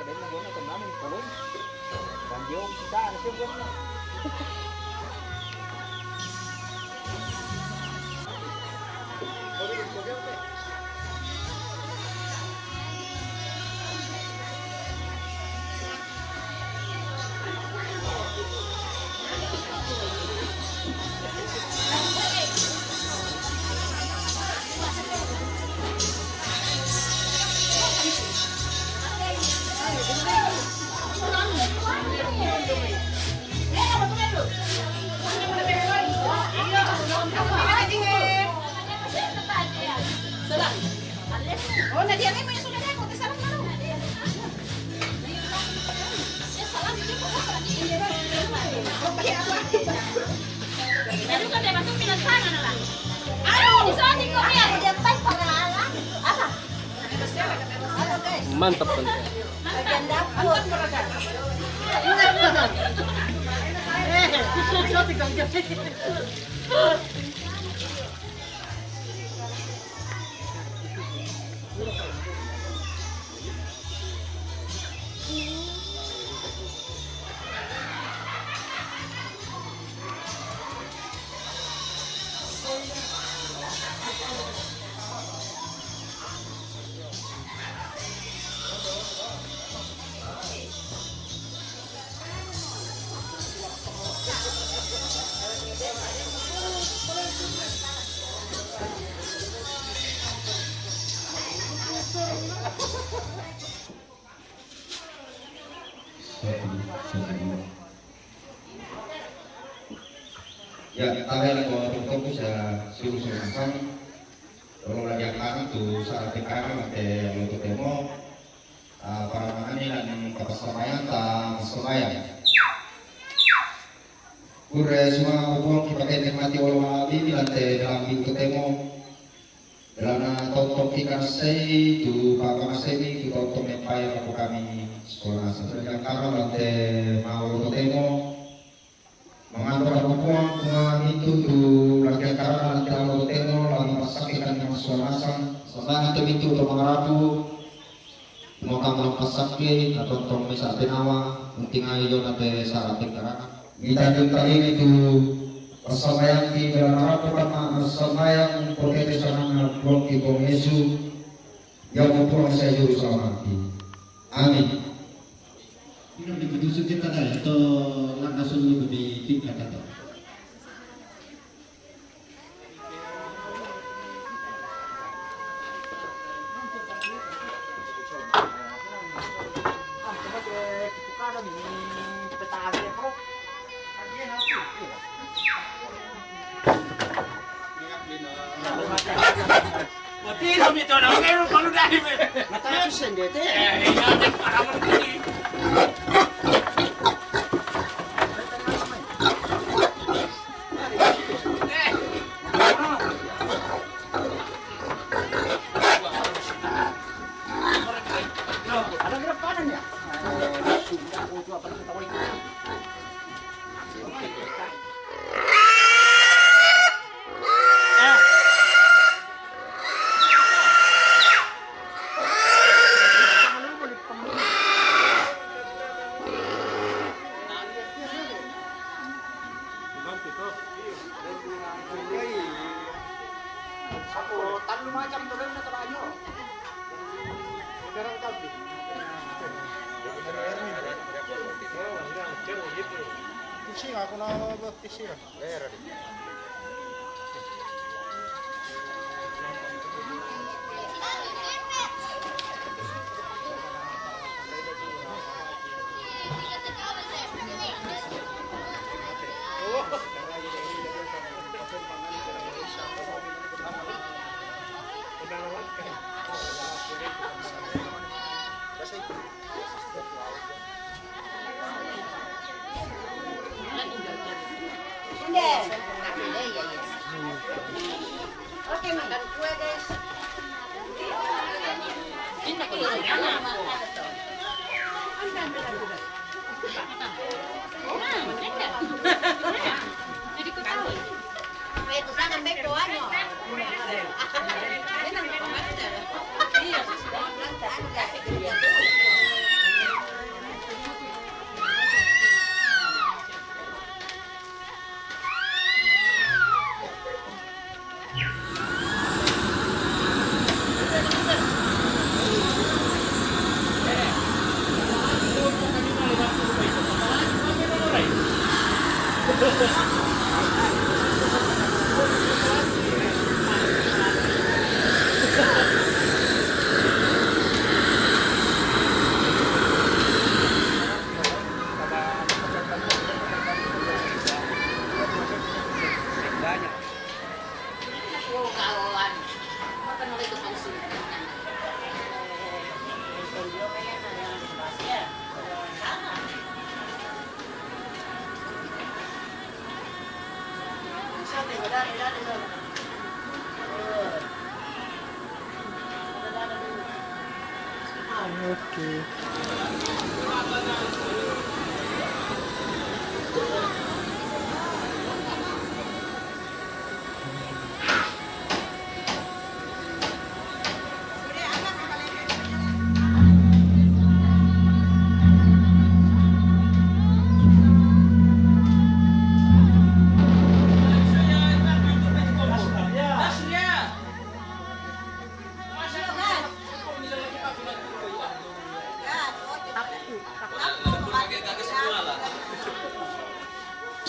đến nó muốn là tầm nó mình có lớn còn nhiều chúng ta là chưa muốn Oh, Nadia, may punya sudah deh, kau salam malu. Salam itu kok apa? Itu kan dia masuk minat tangan lah. Aduh, di sana kok ya, dia pas pengenalan. Apa? Mantap kan. Bagian dapur. Ya, kalian kalau tutup bisa suruh-suruhkan. Kalau lagi akan itu saat sekarang nanti untuk demo para ini dan kapasamayan dan semayan. Kure semua hubung kita nikmati oleh ini nanti dalam pintu demo dalam tonton ikan sei itu pak masemi itu tonton mepai aku kami sekolah sesuai karena nanti mau demo mengatur hukum itu tuh lagi karena nanti mau demo lagi masak ikan yang suamasan sama itu untuk mengarapu mau kamu masak atau tonton misal tenawa penting ayo nanti syarat karena kita juga ini tuh persamayang di dalam harapan pertama persamayang protesi sana blok di Yesus yang mempunyai saya juru selamat. Amin. Ini begitu kita dah atau langsung di tingkat atau Mati kami tu orang yang kalau dah ni. mata sendiri teh Ini para menteri. ada berapa ya sudah aku jual pada kita woi Talo macam tu na terayo. Sekarang kami. Fishing aku nak fishing. Oke, makan kue guys. Ini aku jadi ketahui. Itu sana baik doanya. Ini nang pemaster. Iya, sudah lantai. Kawan. Makan oleh tukang suka. Oke.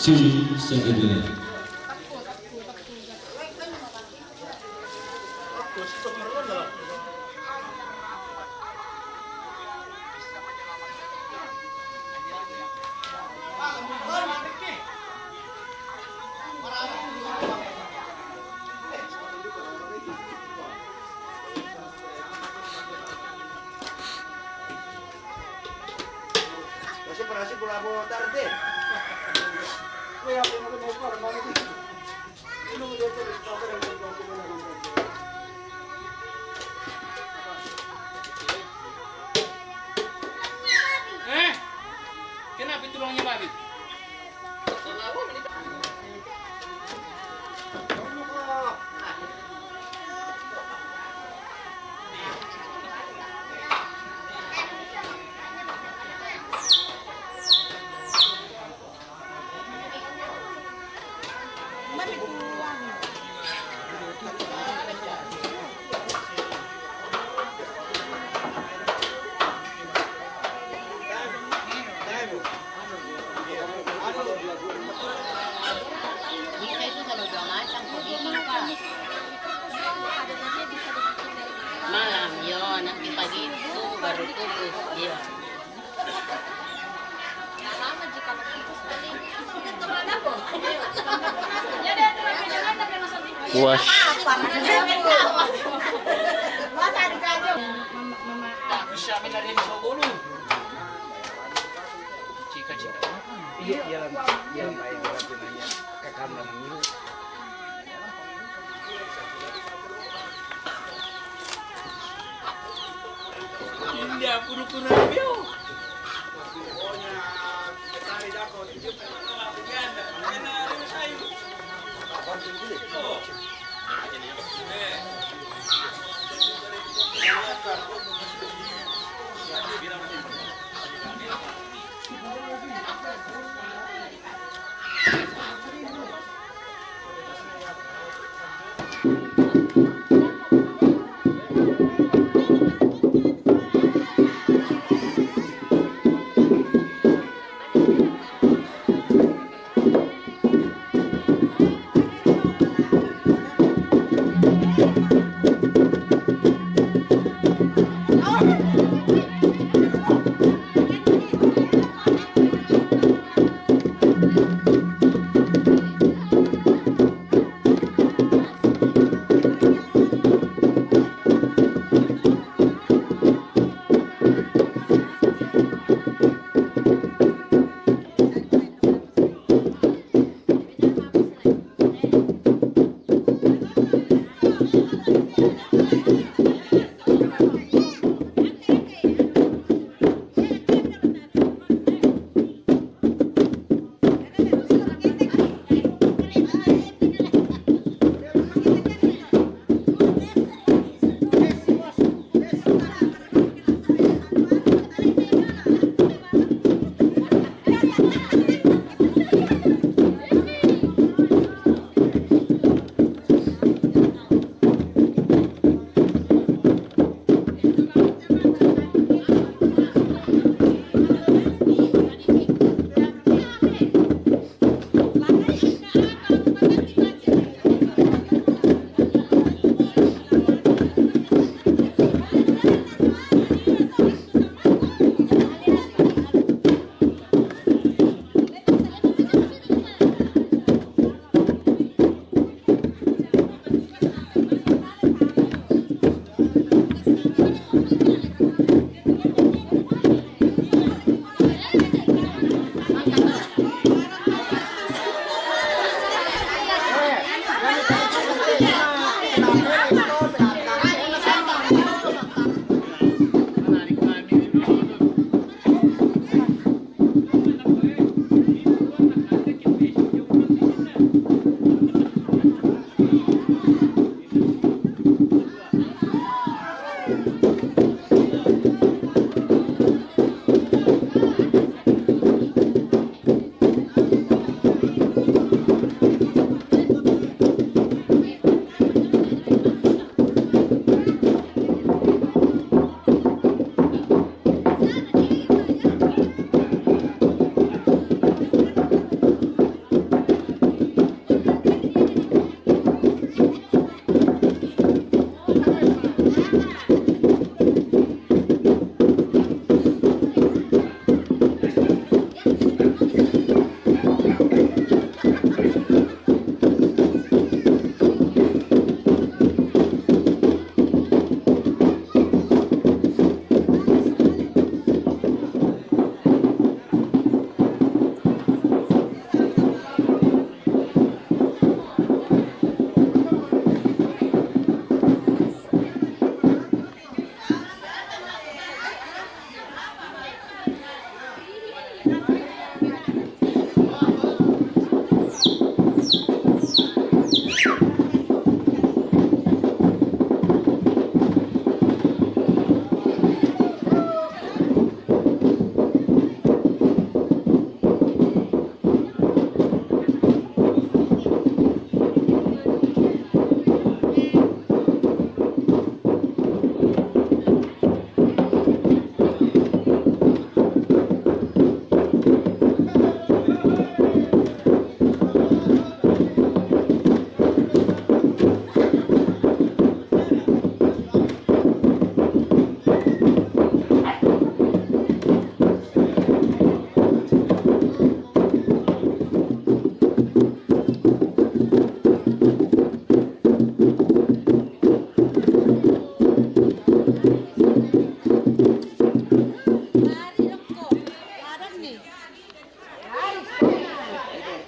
Sini saya dulu. Masih berhasil pulang tarde. Kenapa tulangnya Babit? Bisa itu kalau dua macam kok bikin apa? Malam, yo nanti pagi itu baru kubus, iya. Lama jika kubus tadi. Itu mana kok? Ya deh, jangan tapi masuk di. Puas. Masa dikajo. Tak bisa minari sa ulo. Cika-cika. Iya, jalan baik jalan nanya ke kamar dulu. Indah pura-pura bio.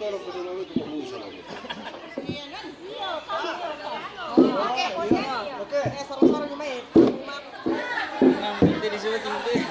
Nanti disuruh tinggi.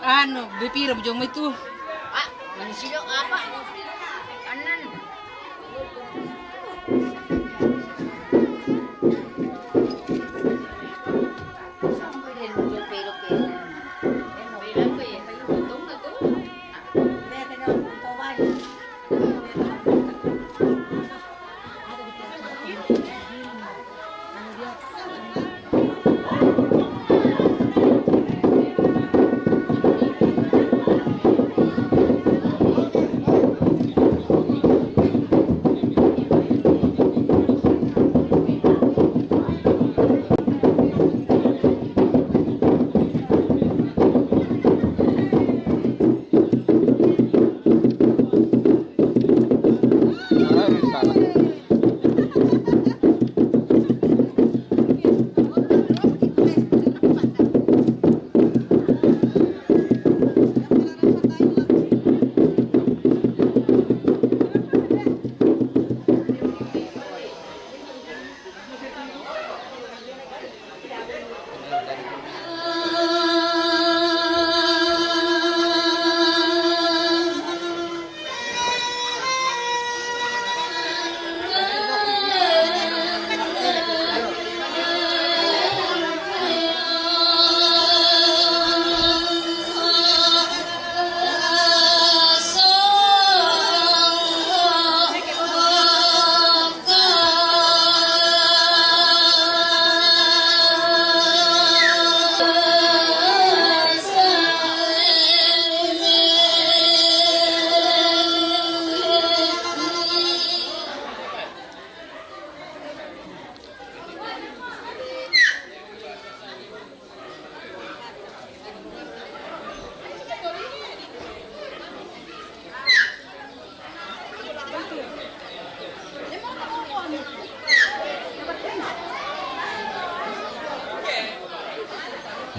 Ano, bipira bujong mo itu. Ah, manisilo apa? Anan.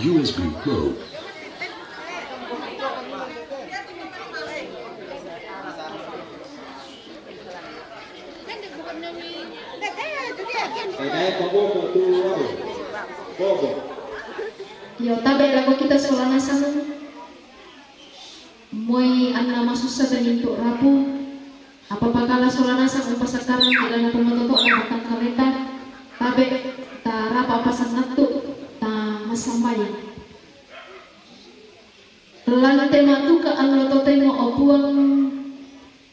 USB Pro. Yo tabe lagu kita sekolah nasang moy anna masusa benintu rapu apa pakala sekolah nasang pasakaran ilana pematoto ala bakal kareta tabe ta rapa pasang natu ta masamay lan tema tu ka ang loto temo opuang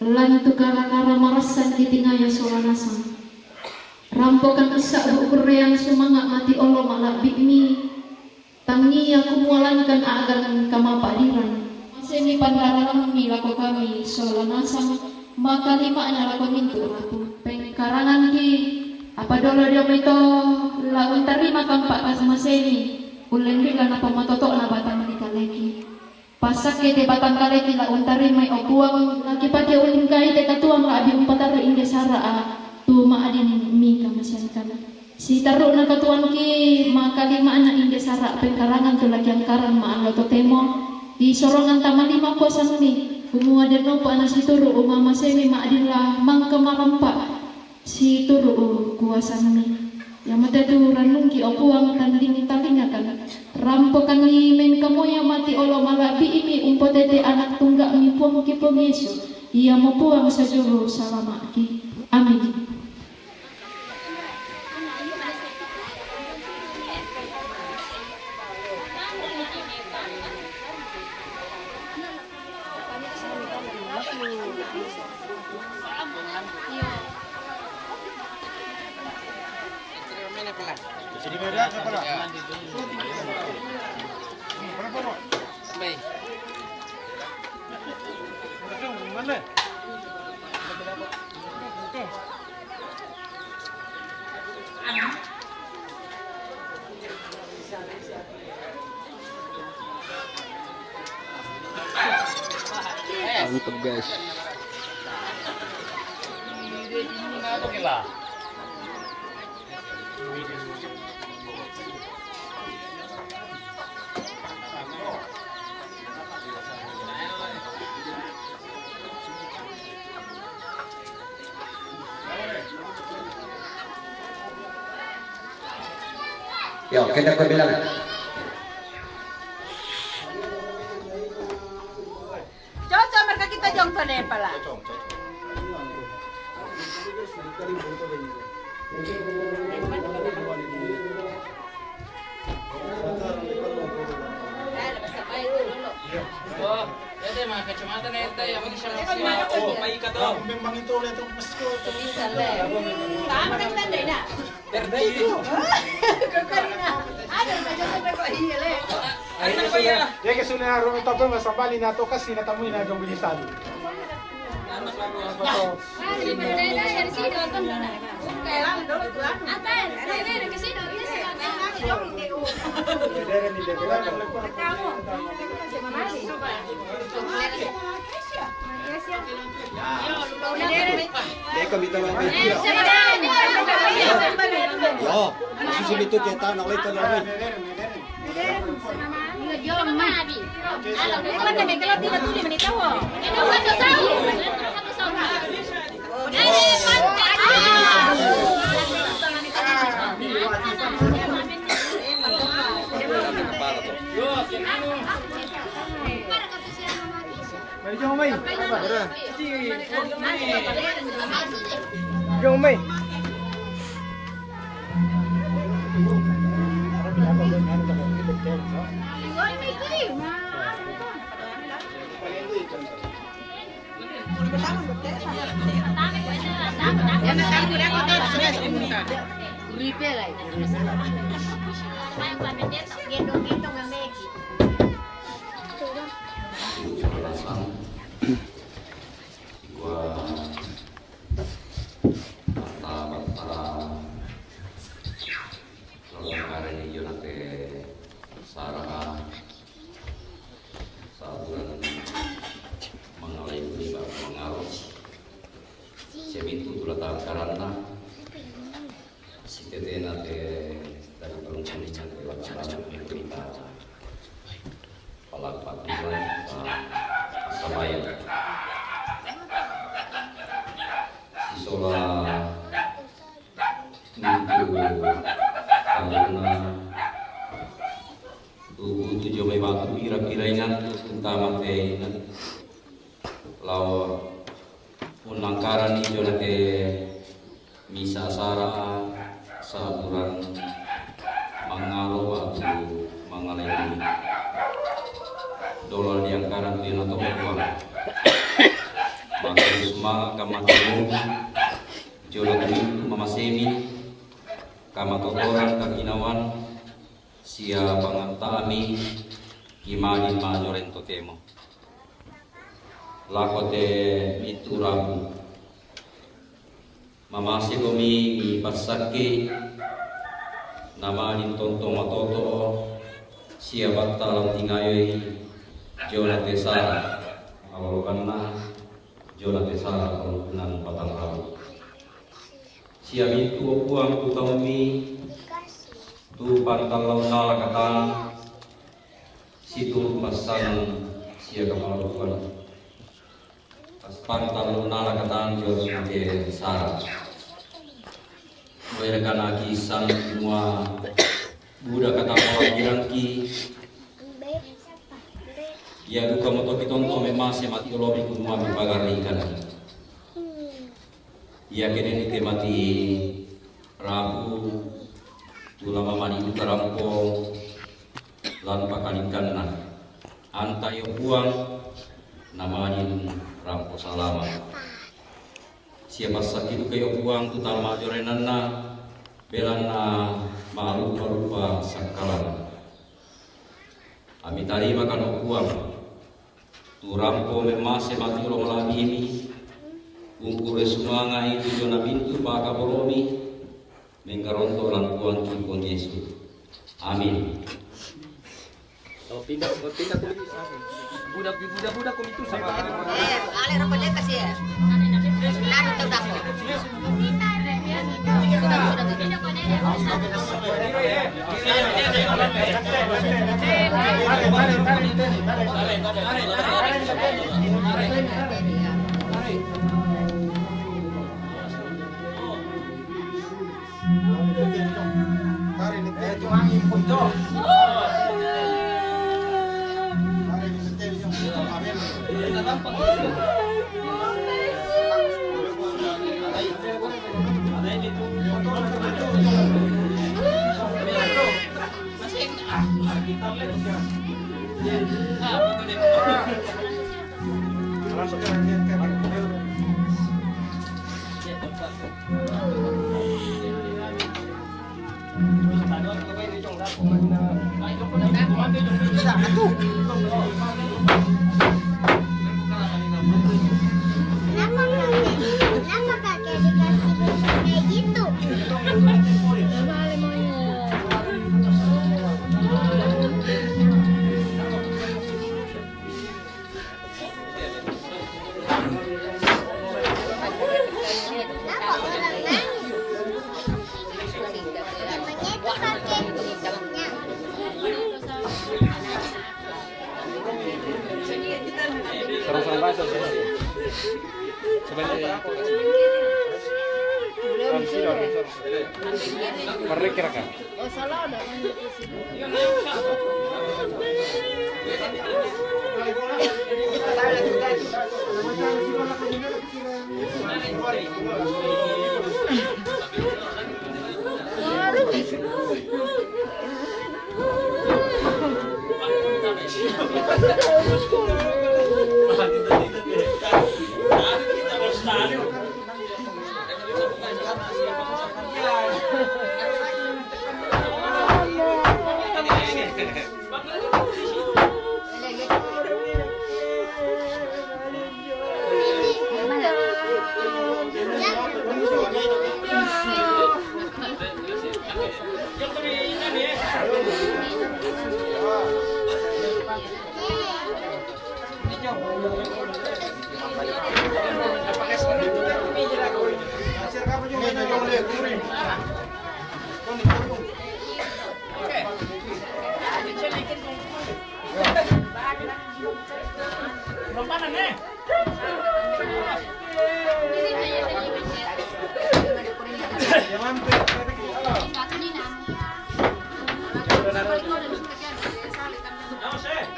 lan tu kara marasan di tingaya sekolah nasang rampokan isa ukurean sumanga mati olo malabik mi tangi aku mualankan agan kamapadiran seni pandarang milako kami solanasang maka lima analako mintu rapu pengkarangan ki apa dolo dia itu lawan terima kampak kas maseni ulen bila na pamatoto na batang menika lagi Pasake te batang kare kila untari mai opuang laki pake uling kai te katuang la abi umpatare inge sara tu ma adin mi kamasan kana. Si taru na katuan ki ma kalima anak inge sara pengkarangan tu laki angkaran ma alo totemo di sorongan taman lima kuasan ni. Kumua deno pa na si turu umama semi ma adin la mangka marampa si turu kuasan ni. Yang mata tu ranung ki opuang tanding talingakan. Rampokan ni men kamoya mati olo malabi ini umpotete anak tunggak mi puang ki Yesus. Ia mau puang sajuru salama ki. Amin. Jadi beda apa lah? Baik. Mana? Mantap guys. Yo, kita bilang. Cocok mereka kita jong pada pala. Oh, ya mga kacamata na ito. Ako di siya siya. Oh, paika to. Memang itu oleh tu mesko tu. Bisa le. Sama kan kita deh nak. Terday. Kakarina. Ada saja sampai kau le. Ano ba yan? Ya que sudah rumah tu mas sambali na to kasi natamui na dong bilisan. Ano ba po? Dari berdaya dari sini nonton mana? Kayak dulu tuan. Atas, dari ke sini bisa. Dere ni dere. Kamu. Teka, bitaw lang kayo. Oh, susunod ito kita, nakulit ka lang. Mari jom mai. Jom mai. Unangkaran ijo nate misa sara saburan mangalo atu mangaleni dolar diangkaran di nato kuang mangkusma kamatemu jolani mamasemi kamatotoran kakinawan sia pangantami kimani majorento temo lakote mituramu mamasi komi mi pasaki nama ni tonto matoto sia battalan tingayoy Jola Tesara awalokanna Jola Tesara awalokunan Batang Rabu. Siang itu opuang tu kami tu pantal launala katan situ pasan sia kamalukan pas pantal launala katan Jola Tesara. Mereka lagi sang semua Buddha kata orang ki ya duka moto kitonto memase mati lobi kumua mipagarikan ya kene ni temati Rabu tulama mani duka rampo lan pakalikan na antayo buang namanin rampo salama siapa sakit kayo buang tutal majorenan na belana marupa sakalan ami tarima kan buang tu rampo memase mati lo malabimi ungkure sumanga itu jona bintu baka boromi mengkaronto lan Tuhan Tuhan Yesus amin. Pindah budak itu sama. Ale rupanya kasih ya. Lalu tahu dah. Kenapa kakek dikasih kayak gitu? Kenapa orang nangis? Namanya itu kakek hidupnya. Sarang-sarang bahasa sebenarnya mereka kan Oh salah ada kan di sini.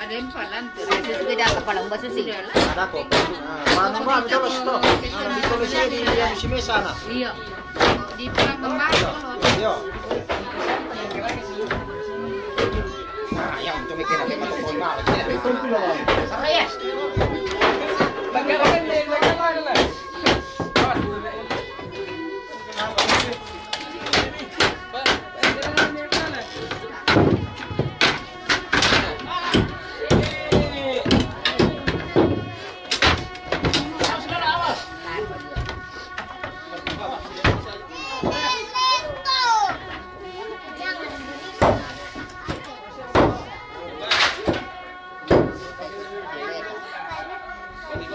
Ada yang palan tuh. Beda kepala mbak Susi. ada kok mana mah terus tuh ditulisnya di yang si sana Iya. Di perang kemarin. yo nah yang untuk mikir apa tuh formal itu belum Saya. bagaimana Ini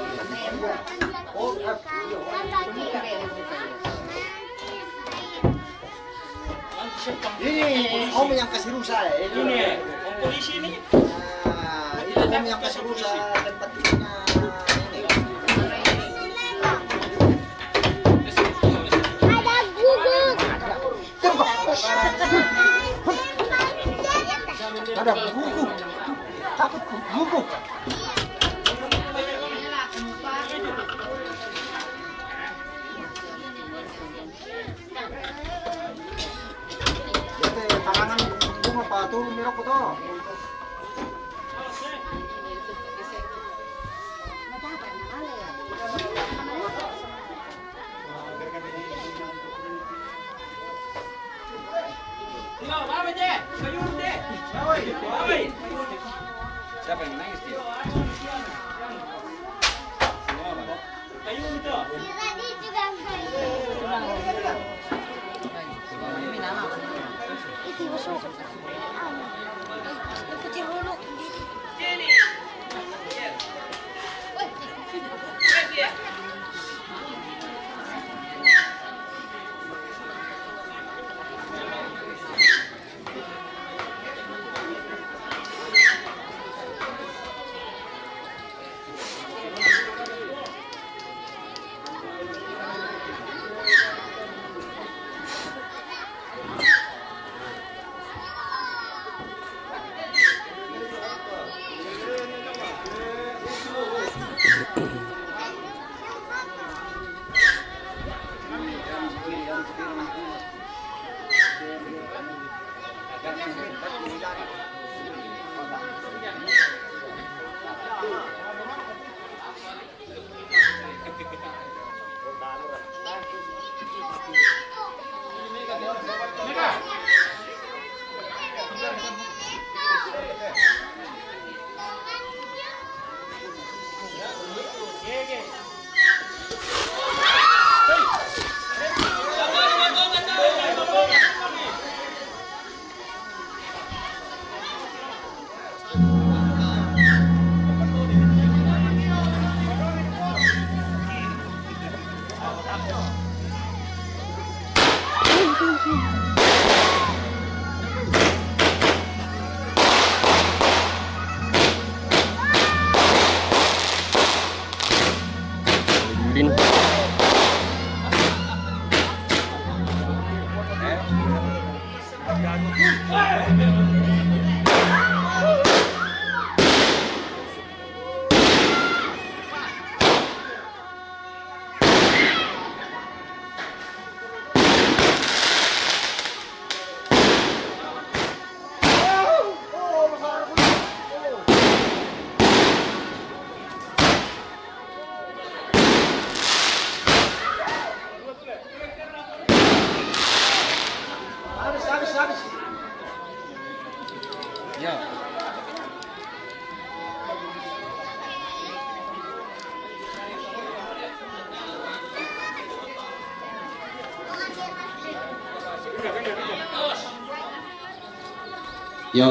om yang kasih rusa ya. Ini, om polisi ini. Nah, itu om yang kasih rusa tempat tidurnya ini. Ada guguk. Ada guguk. Takut guguk. Jadi parangan bunga pa turun mirok ko to. Yo, apa je? Kayu je. Oi. Siapa yang menangis dia? Kayu itu. Tadi juga itu besok. Ikuti dulu. Sini. Habis. Ya. Yo,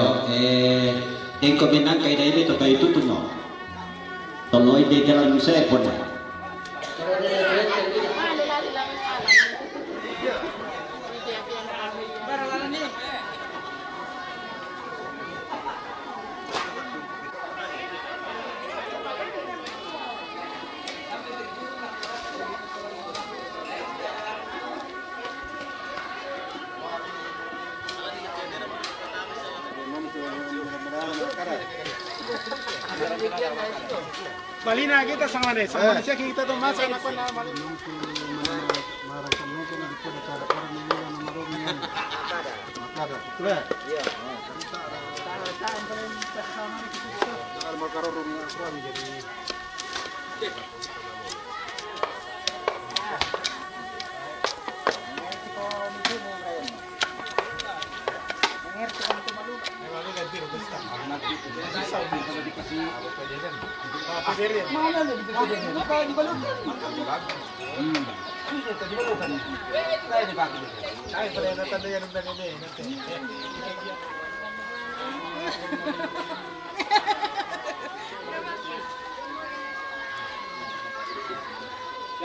engkau menang kaya ini atau itu tuh no. Tolong ide jalan saya pun. Malina kita sama Malaysia kita tuh mas anak na malina.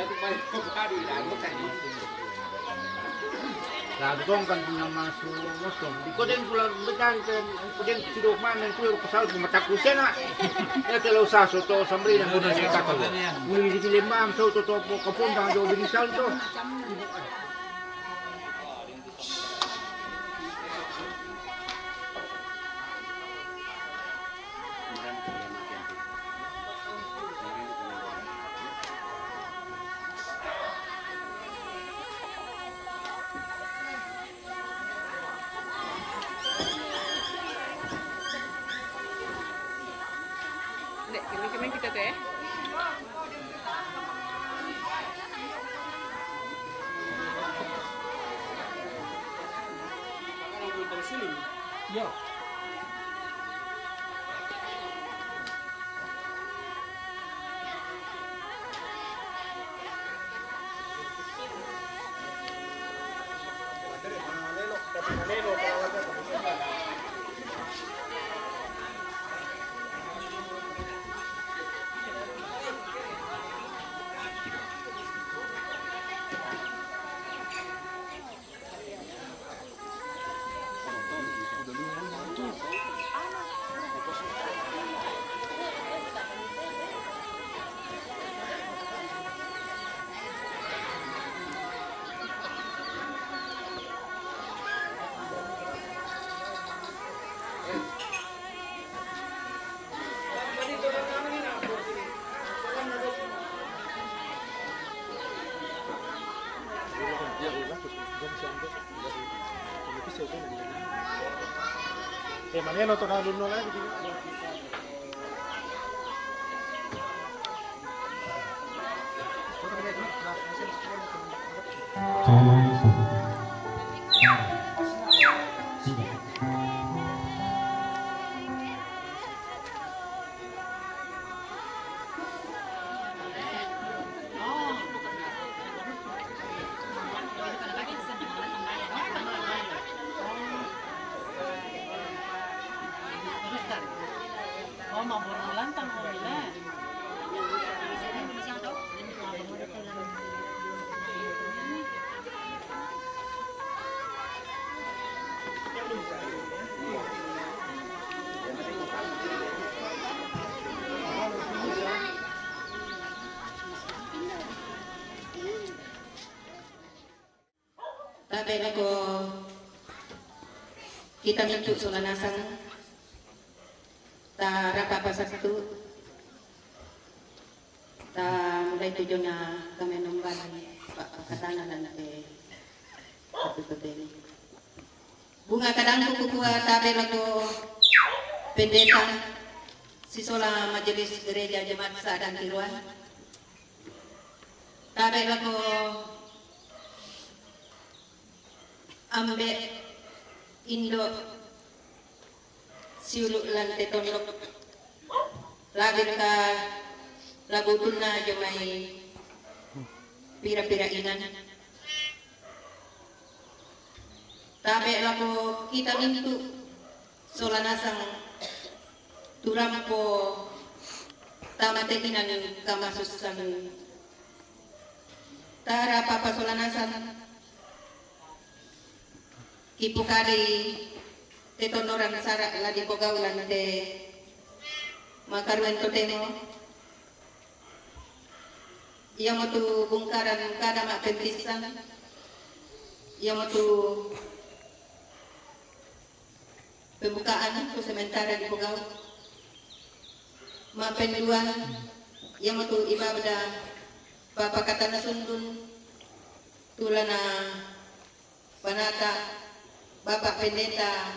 Satu balik ke hari dah bukan. Ragong kan punya masuk mosong. Di koden pulang bedan kan, koden sudah mana tu pasal mata kusen nak. Ya kalau usah soto sambri dan guna cerita kau. Muli di Lembang so to kapun tang jauh di sal tu. Dek, kami kita teh. Ya. Manelo to na luno lagi. Oh, mau lantang kau bilang. Tabe ko kita mintu solanasan ta rapa pasaktu ta mulai tujuannya kami nomban katana dan ke ini bunga kadang kukuha tabe ko pendeta sisola majelis gereja jemaat Sadang Tiruan tabe ko ambe Indo siuluk lantai tondok lagi ka lagu tuna jomai pira-pira inan tabe lako kita mintu solanasang turampo tamatekinan kamasusan tara papa solanasan Kipukari tetonoran sarak la di pogaulan te makaruen totemo yang tu bungkaran kada mak pempisan yang tu pembukaan tu sementara di pogau mak penduan yang tu ibadah Bapak Katana Sundun tulana panata Bapak Pendeta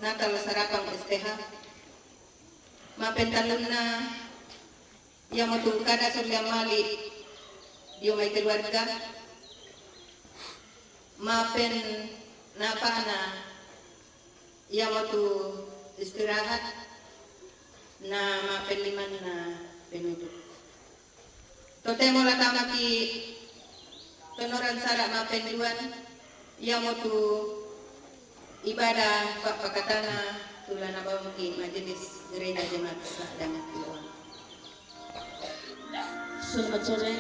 Natal Sarapang STH mapentaluna yang matu kada surya mali yung may keluarga mapen napana yang matu istirahat na mapen liman na penutup totemo latama ki tonoran sarak mapen duan yang matu ibadah Pak Pakatana tulana bawangki majelis gereja jemaat Sadang Tiruan. Selamat sore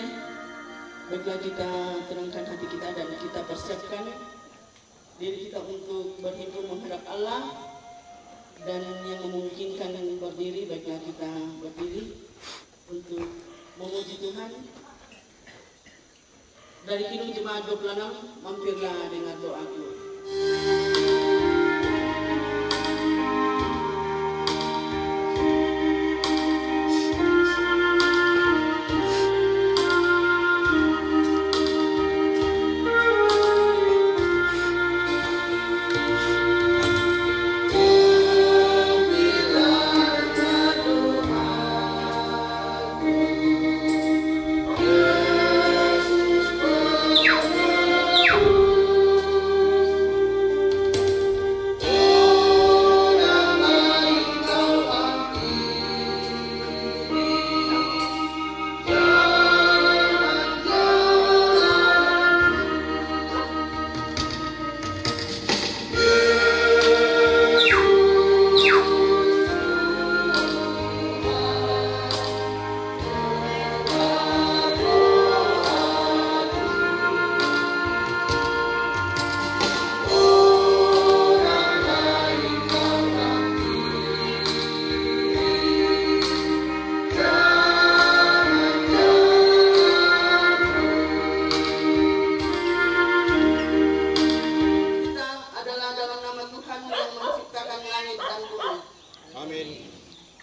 Baiklah kita tenangkan hati kita dan kita persiapkan diri kita untuk berhimpun menghadap Allah, dan yang memungkinkan berdiri, baiklah kita berdiri untuk memuji Tuhan. Dari Kidung Jemaat 26, mampirlah dengan doaku.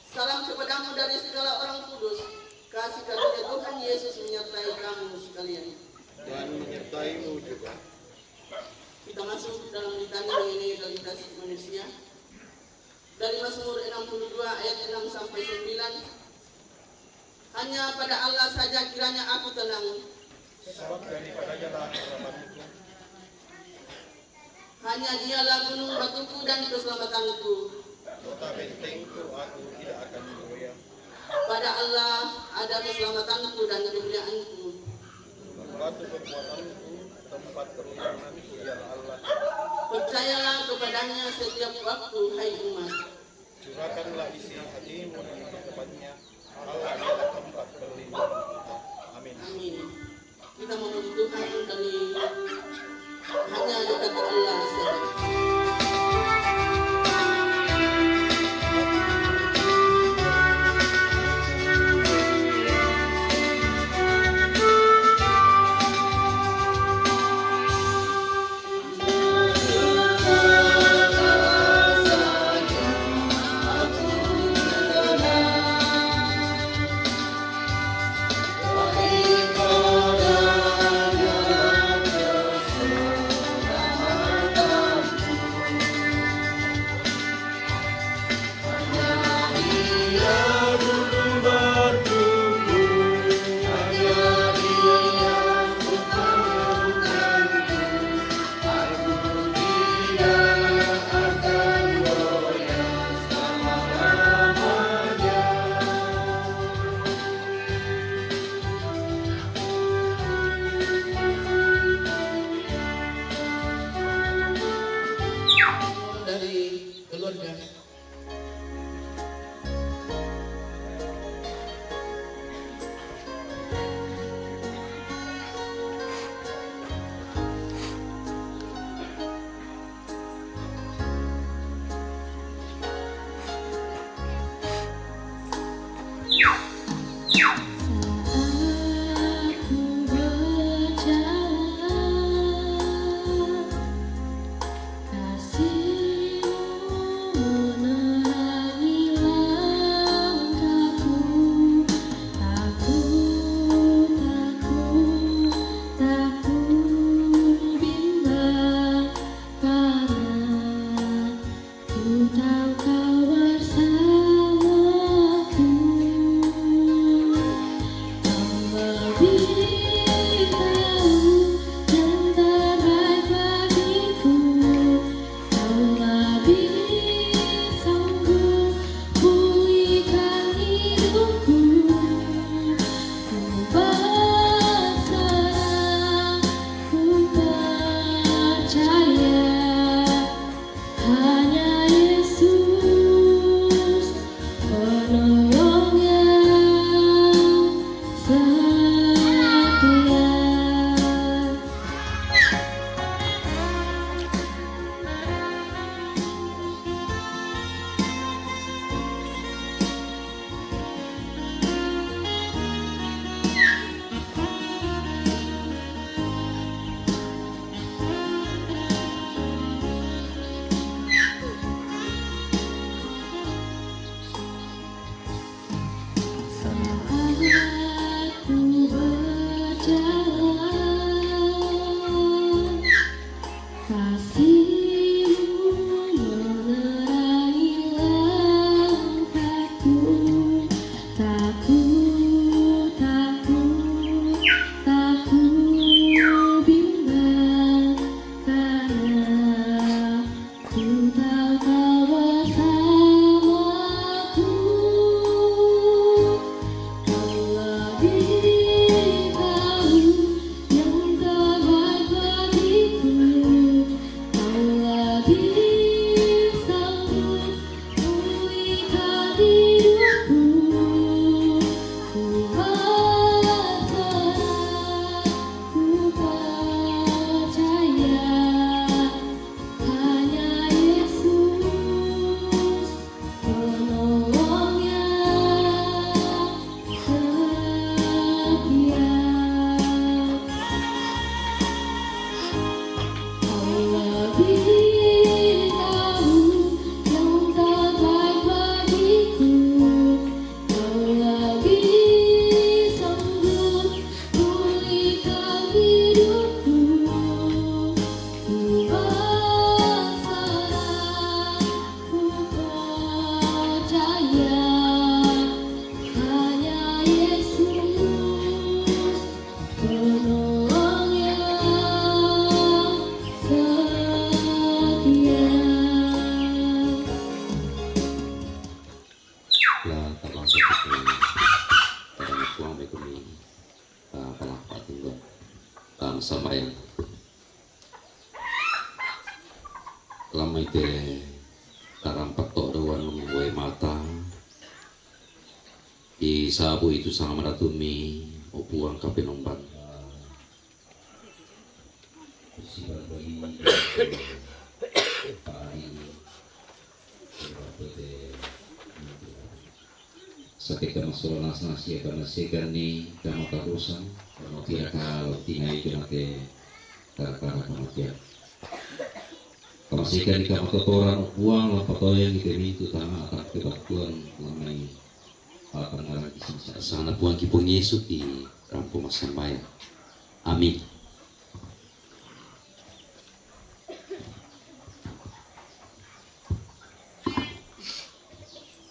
Salam kepadamu dari segala orang kudus. Kasih karunia Tuhan Yesus menyertai kamu sekalian. Dan menyertaimu juga. Kita masuk dalam litani mengenai realitas manusia. Dari Mazmur 62 ayat 6 sampai 9. Hanya pada Allah saja kiranya aku tenang. Sebab daripadanya lah harapanku. Hanya dialah gunung batuku dan keselamatanku. Kota bentengku aku tidak akan goyah. Pada Allah ada keselamatanku dan kemuliaanku. Batu kekuatanku, tempat perlindunganku ialah Allah. Percayalah kepadanya setiap waktu, hai umat. Curahkanlah isi hatimu di tempatnya. Allah ialah tempat perlindungan kita. Amin. Amin. Kita memuji Tuhan dari hanya dekat Allah saja. Sampai lama itu tarampak tok doan menguai mata di sabu itu sama ratumi opuang kape nomban seketika masuk nasi akan nasikan ni kama karusan kalau tidak kalau tinggal itu nanti karena kematian kalau nasikan kama kotoran uang lapor yang itu tanah akan kebatuan mengenai akan ngarang sana buang kipung Yesus di rampu Masambaya. Amin.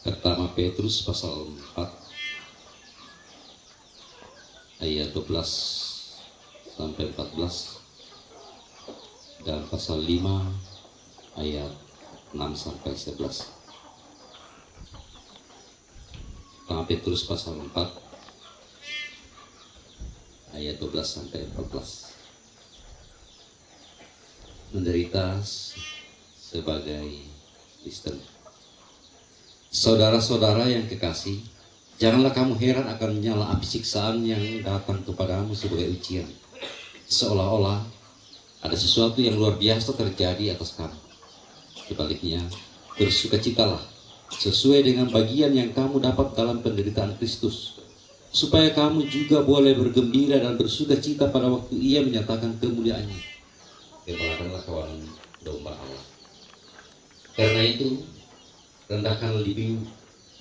Pertama Petrus pasal 4 ayat 12 sampai 14 dan pasal 5 ayat 6 sampai 11. Pertama Petrus pasal 4 ayat 12 sampai 14. Menderita sebagai Kristen. Saudara-saudara yang kekasih, janganlah kamu heran akan nyala api siksaan yang datang kepadamu sebagai ujian, seolah-olah ada sesuatu yang luar biasa terjadi atas kamu. Sebaliknya, bersukacitalah sesuai dengan bagian yang kamu dapat dalam penderitaan Kristus, supaya kamu juga boleh bergembira dan bersukacita pada waktu Ia menyatakan kemuliaannya. Gembalakanlah kawan domba Allah. Karena itu, rendahkan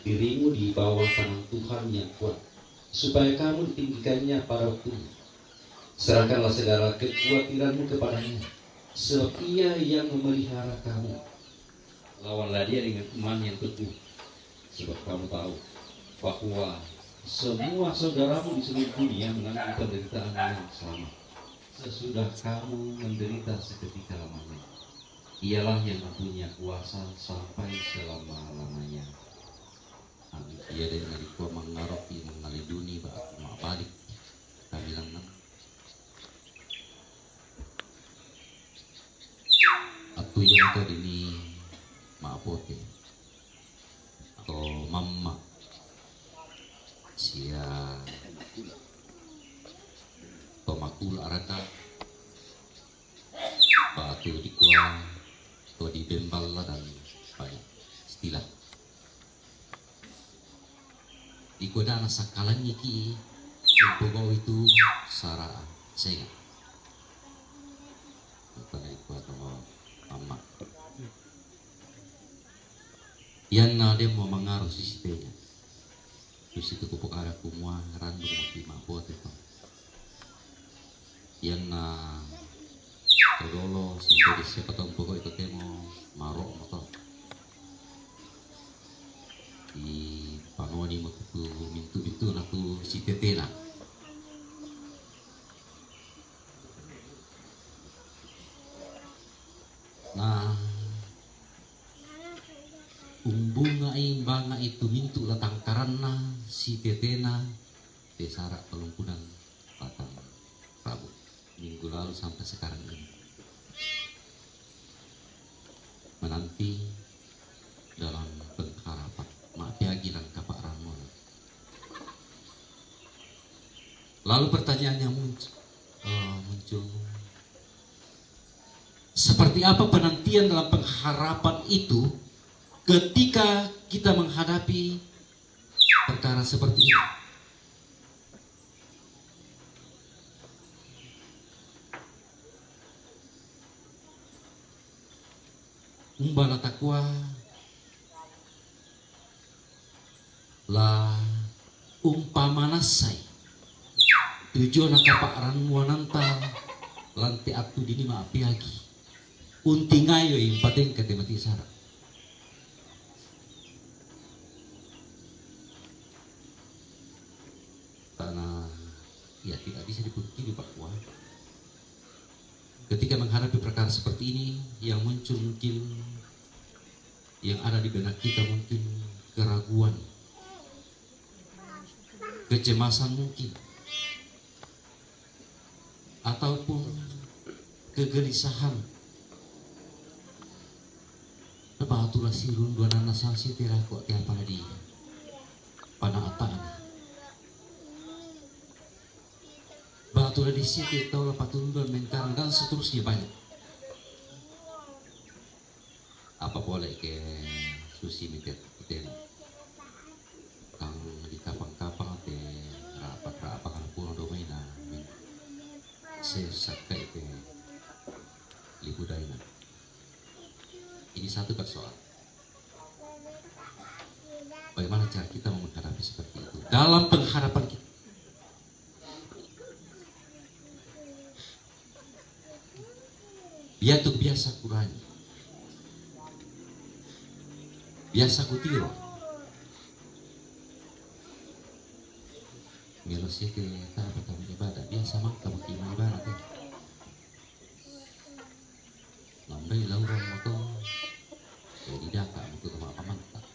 dirimu di bawah tangan Tuhan yang kuat, supaya kamu ditinggikannya pada waktunya. Serahkanlah segala kekhawatiranmu kepadanya, sebab Ia yang memelihara kamu. Lawanlah dia dengan iman yang teguh, sebab kamu tahu bahwa semua saudaramu di seluruh dunia mengalami penderitaan yang sama. Sesudah kamu menderita seketika lamanya, Ialah yang mempunyai kuasa sampai selama-lamanya. Amin. Ia dari kau mengaropi mengaliduni balik kami lang atau yang kau ini maapote atau mama sia pemakul araka batu di kuah atau di bembal dan banyak istilah di koda nasa kalang iki pokok itu sara senga pada ikut atau mama yang nade mau mengaruh sistemnya terus itu pupuk ada kumua randung mati mabot itu yang na todolo sampai siapa tahu pokok itu temo marok motor di panoni motu mintu natu si tetena nah bunga banga itu mintu datang karena si tetena Sarak Pelungkunan Batang Rabu minggu lalu sampai sekarang ini menanti dalam pengharapan Mapiagi dan Kapak Ramon. Lalu pertanyaannya muncul, seperti apa penantian dalam pengharapan itu ketika kita menghadapi perkara seperti ini? Umbala takwa la umpamanasai tujuan Kapak Ranwananta lantai aktu dini Mapiagi untingayo impateng kate mati Sarak. Karena ya tidak bisa dipungkiri bahwa ketika menghadapi perkara seperti ini yang muncul mungkin yang ada di benak kita mungkin keraguan, kecemasan mungkin, ataupun kegelisahan. Batulah sirun dua nana salsi tirakok tiap di pada ataan. Batulah di situ tahu patundun mentang dan seterusnya banyak. Apa boleh ke susi mitet kita kang di kapang-kapang te rapat-rapat kalau pulang domaina sesakai te libudaina. Ini satu persoalan. Bagaimana cara kita menghadapi seperti itu dalam pengharapan kita? Dia tuh biasa kurangi, biasa kutiro. Melo sih ke apa tamu ibadah biasa mak kamu kima ibadah teh. Nambai laurang moto, jadi daka moto sama apa mantap.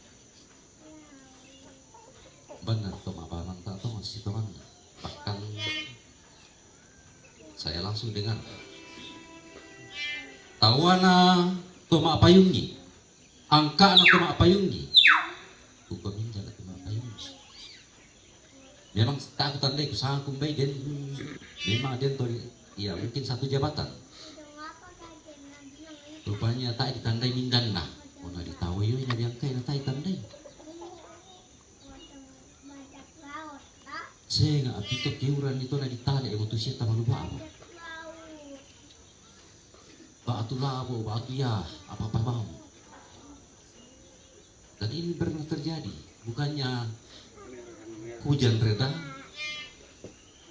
Benar tuh apa mantap tuh masih teman. Bahkan saya langsung dengar. Tawana toma payungi, angka anak toma payungi, bukan menjaga toma payungi. Memang tak tandai kusangkum baik dan memang dia tuh ya mungkin satu jabatan. Rupanya tak ditandai mindanna, mana ditahu yo ini diangkai na tak ditandai. Saya nggak apitok kiuran itu na ditali emotusia tamaluba apa. Batu labo, batu ya, apa-apa mau. Dan ini pernah terjadi, bukannya hujan reda.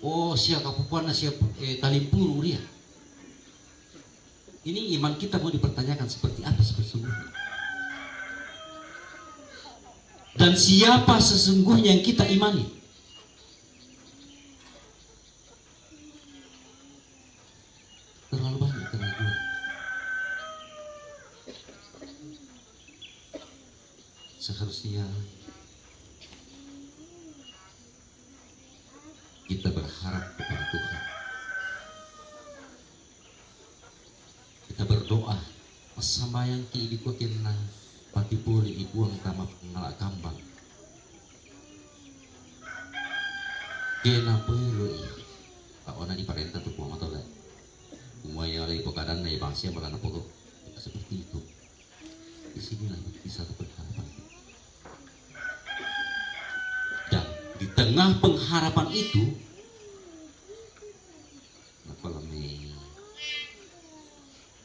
Oh, siap kapupuana, siap kalimpuru dia. Ini iman kita mau dipertanyakan seperti apa sesungguhnya. Dan siapa sesungguhnya yang kita imani? Terlalu banyak keraguan. Seharusnya kita berharap kepada Tuhan. Kita berdoa masambayang ki ibikotin na pati puli ibuang tama pengalak kambang. Kena pelu tak ona di parenta tu puang atau lain. Umaya lagi pokadan na ibangsia balana pokok seperti itu. Di sinilah bisa berharapan. Dan di tengah pengharapan itu,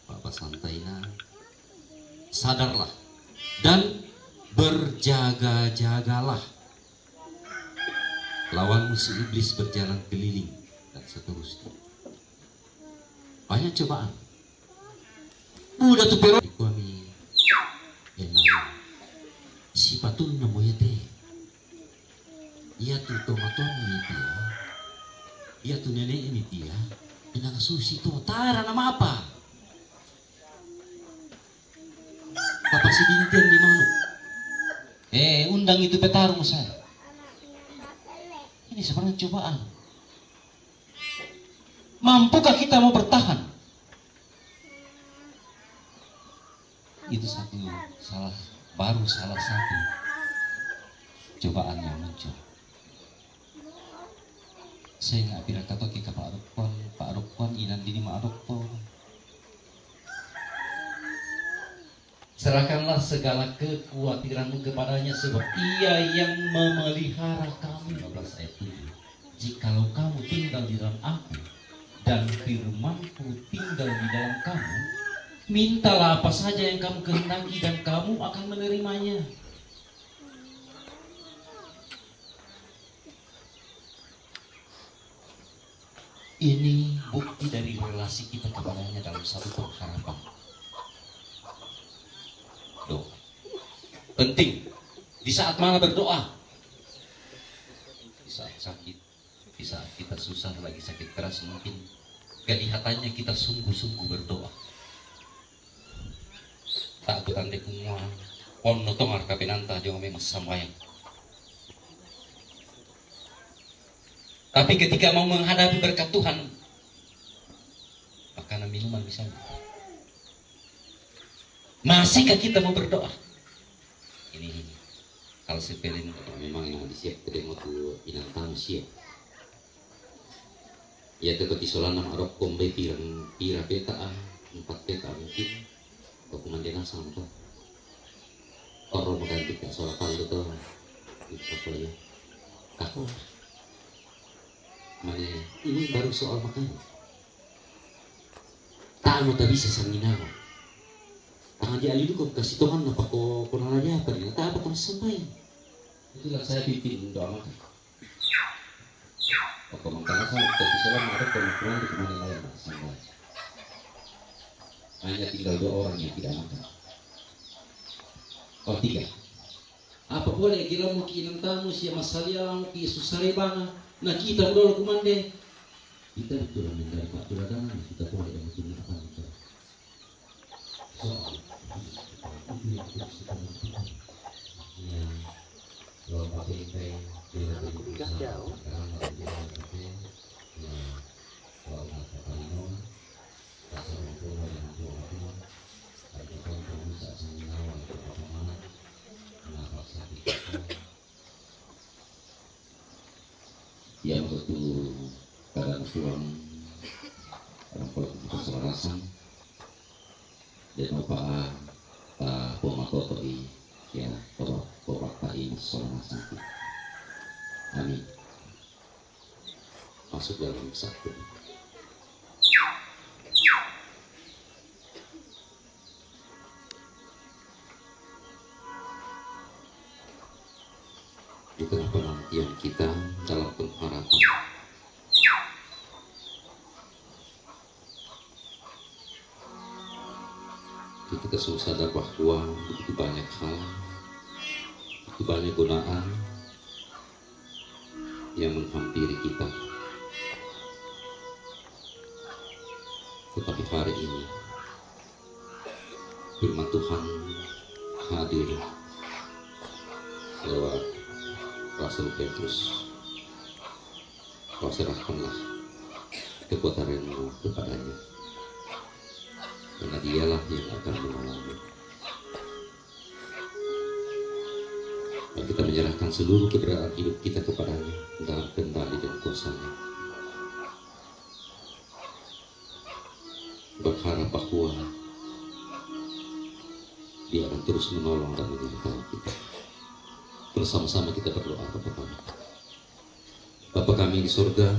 Bapak Santaina sadarlah dan berjaga-jagalah. Lawan musuh iblis berjalan keliling dan seterusnya. Banyak cobaan. Udah tuh pero kami enang si patun namo yate. Ia tuh tomaton ini dia. Ia tuh nenek ini dia. Enang susi tuh tara nama apa? Papa si Dinten di mana? Undang itu petarung saya. Ini sebenarnya cobaan. Mampukah kita mau bertahan? Itu baru salah satu cobaan yang muncul. Saya nggak bilang kata kita Pak Rukwan inan dini Ma'arukto. Serahkanlah segala kekhawatiranmu kepadanya, sebab Ia yang memelihara kamu. 15 ayat 7. Jikalau kamu tinggal di dalam Aku dan firman-Ku tinggal di dalam kamu, mintalah apa saja yang kamu kehendaki dan kamu akan menerimanya. Ini bukti dari relasi kita kepadanya dalam satu pengharapan. Doa penting. Di saat mana berdoa? Di saat sakit, di saat kita susah, lagi sakit keras mungkin kelihatannya kita sungguh-sungguh berdoa. Tak bertante kumua, pon notongar kapenanta jangan memang sambayang. Tapi ketika mau menghadapi berkat Tuhan, makanan minuman misalnya, masihkah kita mau berdoa? Ini kalau sepelin memang yang disiap kedeng waktu inang siap. Ya tetap isolan nama arok kombe pira peta 4 peta mungkin dokumen sama tuh. Orang mengganti soal kali itu apa ya? Aku mana ini baru soal makanan. Tak mau tak bisa sanginawa. Tangan dia alidu kok kasih Tuhan apa kok pernah dia apa dia tak apa kamu sampai. Itulah saya pimpin doa makan. Pokok makanan sama tapi salah ada perempuan di kemana lain sampai. Hanya tinggal 2 orang yang tidak makan. Oh 3. Apa boleh kira mau kirim tamu si masalah ki susare bana. Nah kita dulu kumande. Kita betul menjadi Pak Tuladana, kita boleh yang menggunakan itu. Soal itu yang kita lakukan. Ya, kalau pakai tidak jauh. Yang betul keadaan suam orang politik kita selarasan dan apa pematoto ini ya kalau bapak ini selarasan. Amin. Masuk dalam satu. Itulah penantian kita dalam pengharapan. Kita sungguh sadar bahwa begitu banyak hal, begitu banyak godaan yang menghampiri kita. Tetapi hari ini firman Tuhan hadir lewat Rasul Petrus. Kau serahkanlah kekuatanmu kepadanya, karena dialah yang akan menolongmu. Dan kita menyerahkan seluruh keberadaan hidup kita kepadanya dalam kendali dan kuasa-Nya. Berharap bahwa Dia akan terus menolong dan menyertai kita. Bersama-sama kita berdoa kepada Bapa. Bapa kami di surga,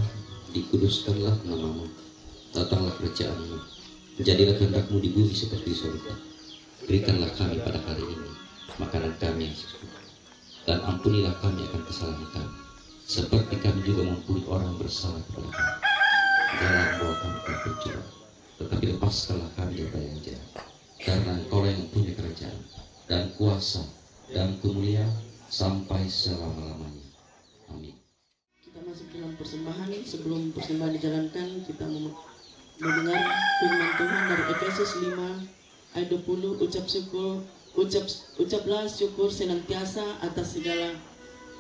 dikuduskanlah nama-Mu, datanglah kerajaan-Mu, jadilah kehendak-Mu di bumi seperti di surga. Berikanlah kami pada hari ini makanan kami yang secukupnya, dan ampunilah kami akan kesalahan kami, seperti kami juga mengampuni orang bersalah kepada kami. Janganlah bawa kami ke pencobaan, tetapi lepaskanlah kami dari yang jahat, karena Engkau yang punya kerajaan dan kuasa dan kemuliaan sampai selama-lamanya. Amin. Kita masuk dalam persembahan. Sebelum persembahan dijalankan, kita mendengar firman Tuhan dari Efesus 5 ayat 20. Ucaplah syukur senantiasa atas segala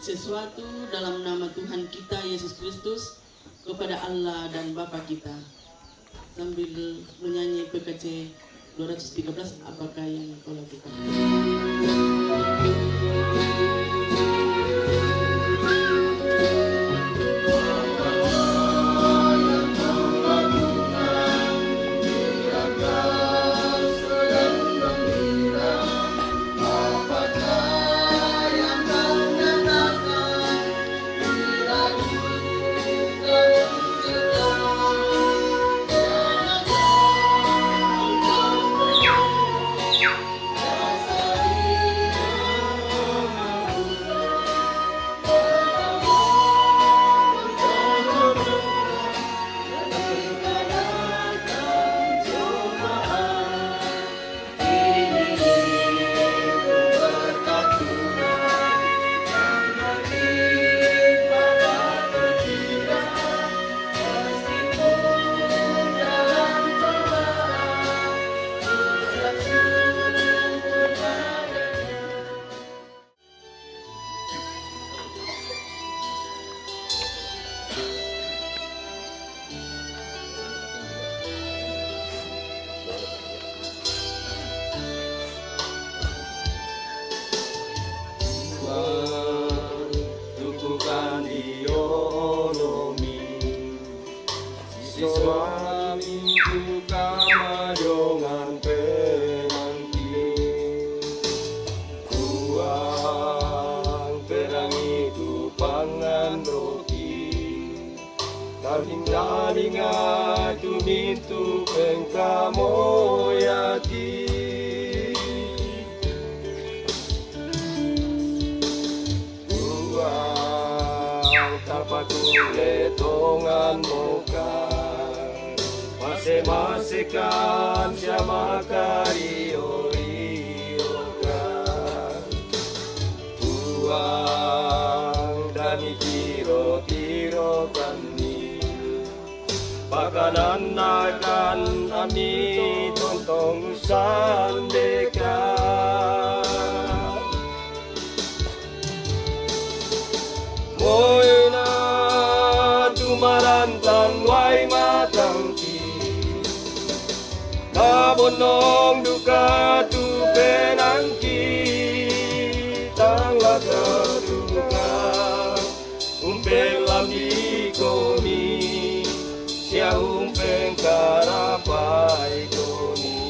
sesuatu dalam nama Tuhan kita Yesus Kristus kepada Allah dan Bapa kita. Sambil menyanyi PKC 213, apakah yang kau lakukan? Masemasekan siapa kariokan uang dan tiro kami pakanan akan kami tontong sandekan moina tumarantan wai matang kabonong duka tu penangki tangla duka umpelam di komi sia umpeng karapai komi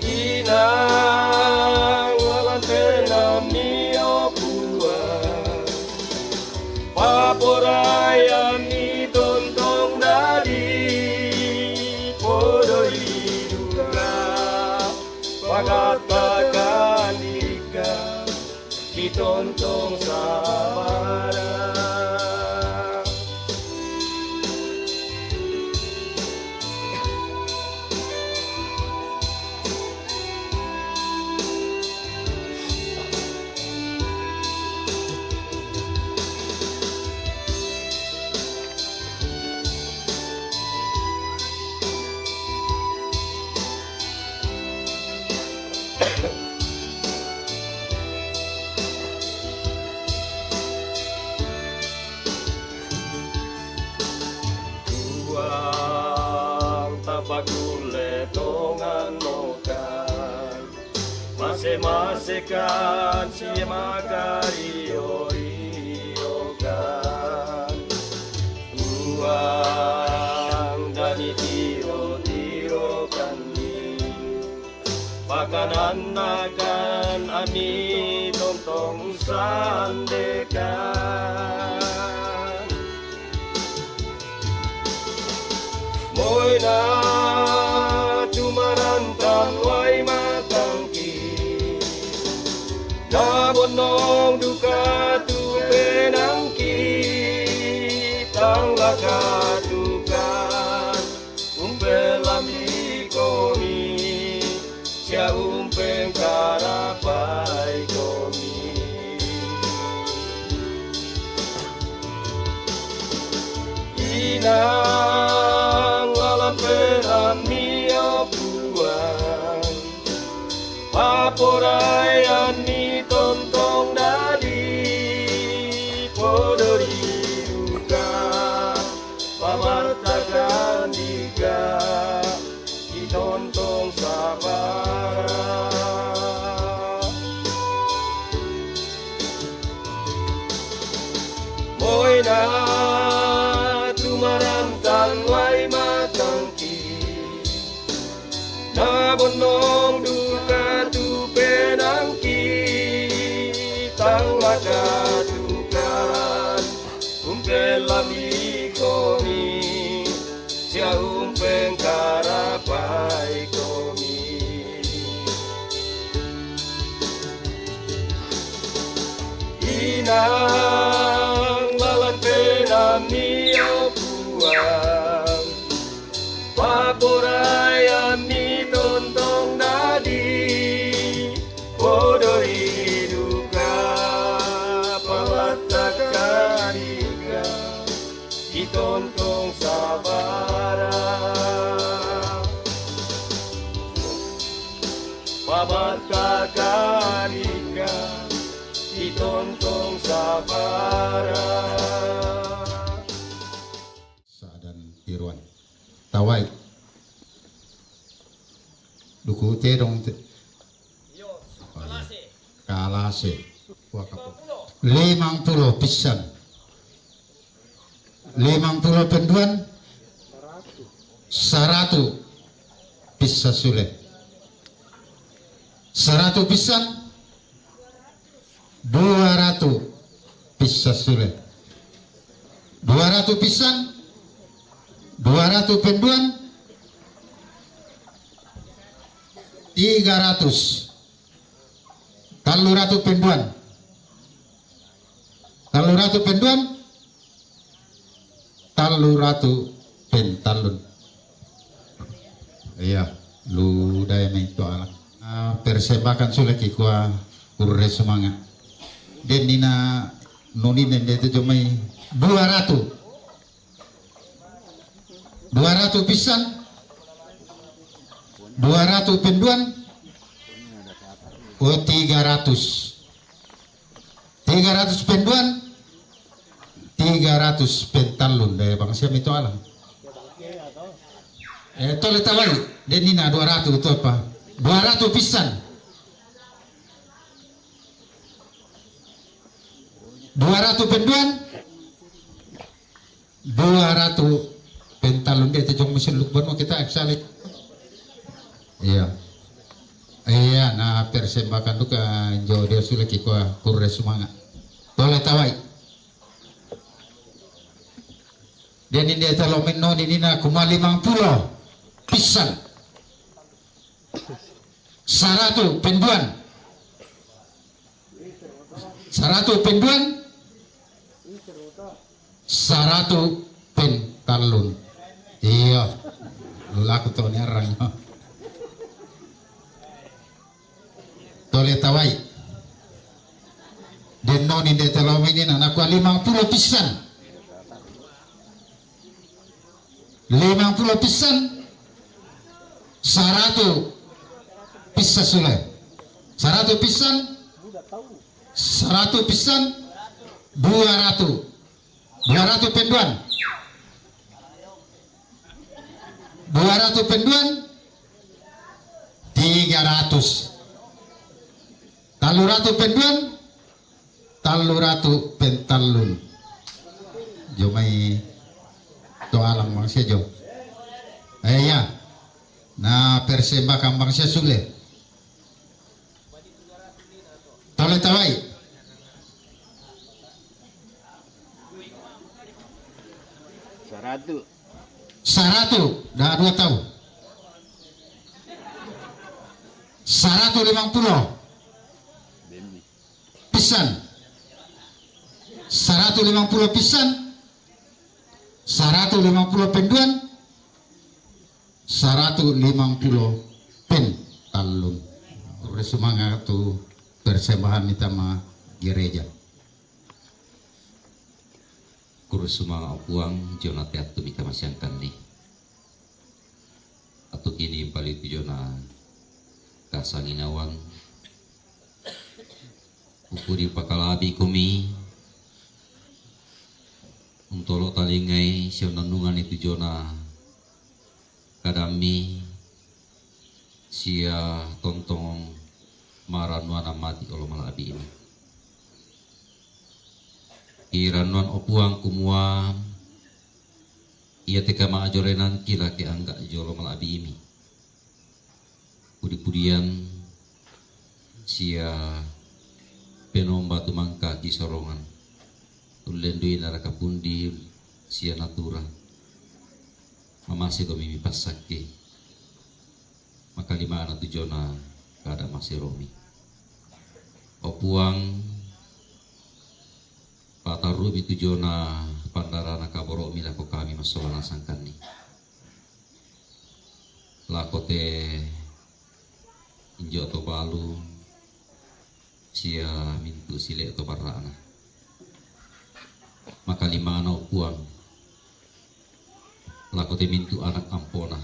inang walan penami opua paporayan tontong dari podoi duka pagat paganika ditontong sabara Masemasekan siapa kariokan uang dan tiro kami pakanan akan ami tontong sandekan moina tumarantan wai kabonong duka tu penangki tangla katukan umpelami komi sia umpeng karapai komi inang walan penami opuan paporayan ni tontong dadi podori duka pamartakan diga itontong sabara moina tumarantan wai matangki na bonong duka tu penangki tang magatukan umpelami komi sia umpeng karapai komi inang malan penami opuang paporayan ni tontong dadi podori duka pawatakariga itontong sabara pawatakariga itontong sabara Saadan tiruan tawai duku te dong te kalase 50 pisan 50 penduan 100 bisa sulit 100 pisan 200 bisa sulit 200 pisan 200 penduan 300 300 penduan 300 penduan 300 pentalun iya lu daya itu alat persembahkan sulit ikwa kurre semangat dan nina noni nende itu cuma 200 pisan 200 penduan 300 penduan 300 pentalun daya bangsa itu alam tole tawai dan nina 200 itu apa 200 pisan 200 penduan 200 pentalun dia tejong mesin lukban mau kita eksalik iya nah persembahkan tu ke jauh dia sudah kikwa kurre semangat tole tawai dia ni dia talo menno ni na kuma 50 pisan 100 penduan 100 penduan 100 pentalun iya laku to ni arang tole tawai den no ni de talo ini anak 50 pisan 50 pisan 100 pisan sule 100 pisan 100 pisan 200 penduan 200 penduan 300 penduan 300 pentalun jomai to alang manusia jo ya na persembahkan bangsa sule tole tawai 100 dah 2 tahun 150 pisan 150 pisan 150 penduan 150 pentalun semangat tu persembahan mitama gereja kurus semangat uang jona teatu mita masyangkan ni atau kini balik tu jona kasanginawan Ukuri pakalabi kumi untolo talingai siya nanungan itu jona kadami siya tontong maranuan mati olo malabi ini iranuan opuang kumua ia teka maajorenan kila ke angga jolo malabi ini pudi-pudian sia penomba tumangka ki sorongan ulendui naraka pundi sia natura mamasi ko mimi pasake maka lima anak tujona kada masih romi opuang patarubi tujona pandarana kaboromi lako kami masolana sangkani lakote injo to balu sia mintu sile to barana maka lima anak puang lakote mintu anak ampona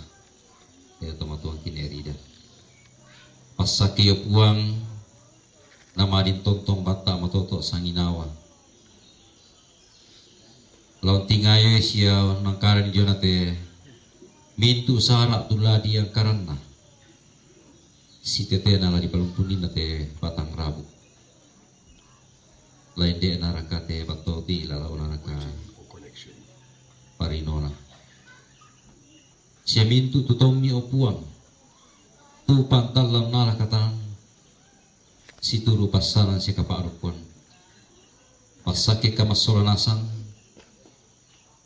ya tomatuang kinerida pasake yo puang nama din tontong bata matoto sanginawa laun tingayo sia nangkaran jonate mintu sarak tuladi yang karana si tete nala di palumpunin nate batang rabu lain de naraka te batoti lalau naraka parinona sia mintu tutomi opuang tu pantal lam nala katang si turu pasaran sia kaparupuan pasake kamasolanasang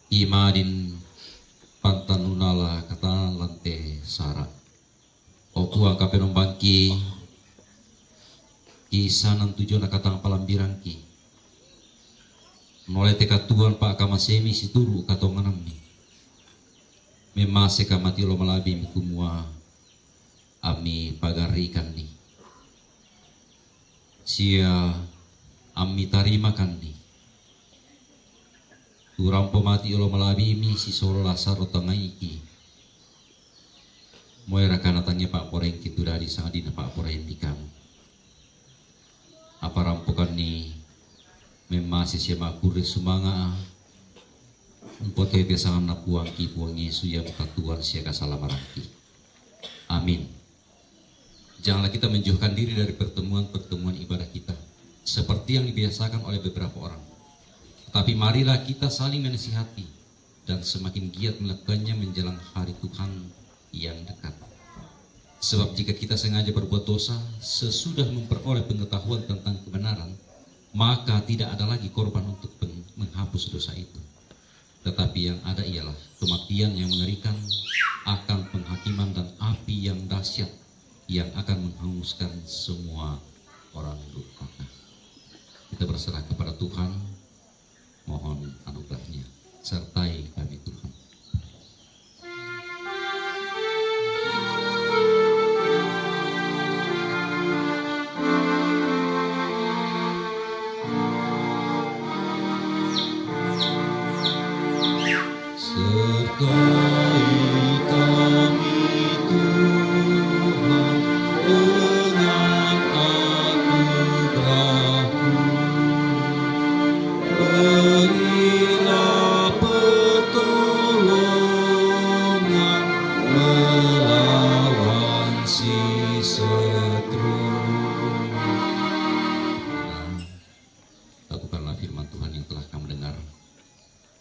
imadin pantanunala katang lante sara opuang kapenom bangki kisanan tujuan katang palambirangki nolai teka tuan pak kamasemi si turu katonganam ni memase kamati lo malabi mikumua ami pagarikan ni sia ami tarimakan ni turang pomati lo malabi mi si solo lasar otangai iki moera kanatanya pak poreng kitu dari sangadina pak poreng di kamu apa rampokan ni memasi siya makuri sumanga umpote sangan na puangki puangi suya katuan siya kasalamaraki amin. Janganlah kita menjauhkan diri dari pertemuan-pertemuan ibadah kita seperti yang dibiasakan oleh beberapa orang, tapi marilah kita saling menasihati dan semakin giat melakukannya menjelang hari Tuhan yang dekat. Sebab jika kita sengaja berbuat dosa sesudah memperoleh pengetahuan tentang kebenaran, maka tidak ada lagi korban untuk menghapus dosa itu. Tetapi yang ada ialah kematian yang mengerikan, akan penghakiman dan api yang dahsyat yang akan menghanguskan semua orang durhaka. Kita berserah kepada Tuhan, mohon anugerahnya, sertai kami Tuhan.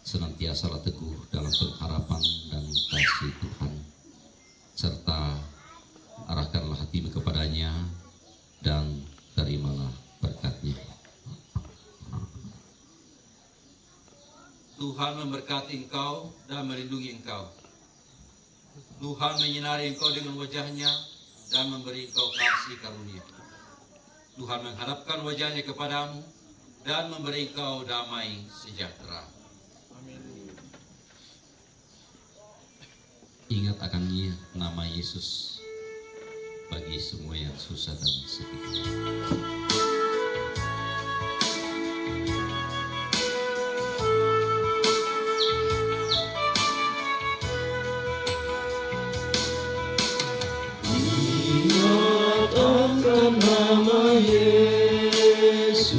Senantiasalah teguh dalam pengharapan dan kasih Tuhan, serta arahkanlah hatimu kepadanya dan terimalah berkat-Nya. Tuhan memberkati engkau dan melindungi engkau. Tuhan menyinari engkau dengan wajah-Nya dan memberi engkau kasih karunia. Tuhan menghadapkan wajah-Nya kepadamu dan memberi engkau damai sejahtera. Ingat akan nama Yesus bagi semua yang susah dan sedih. Ingat akan nama Yesus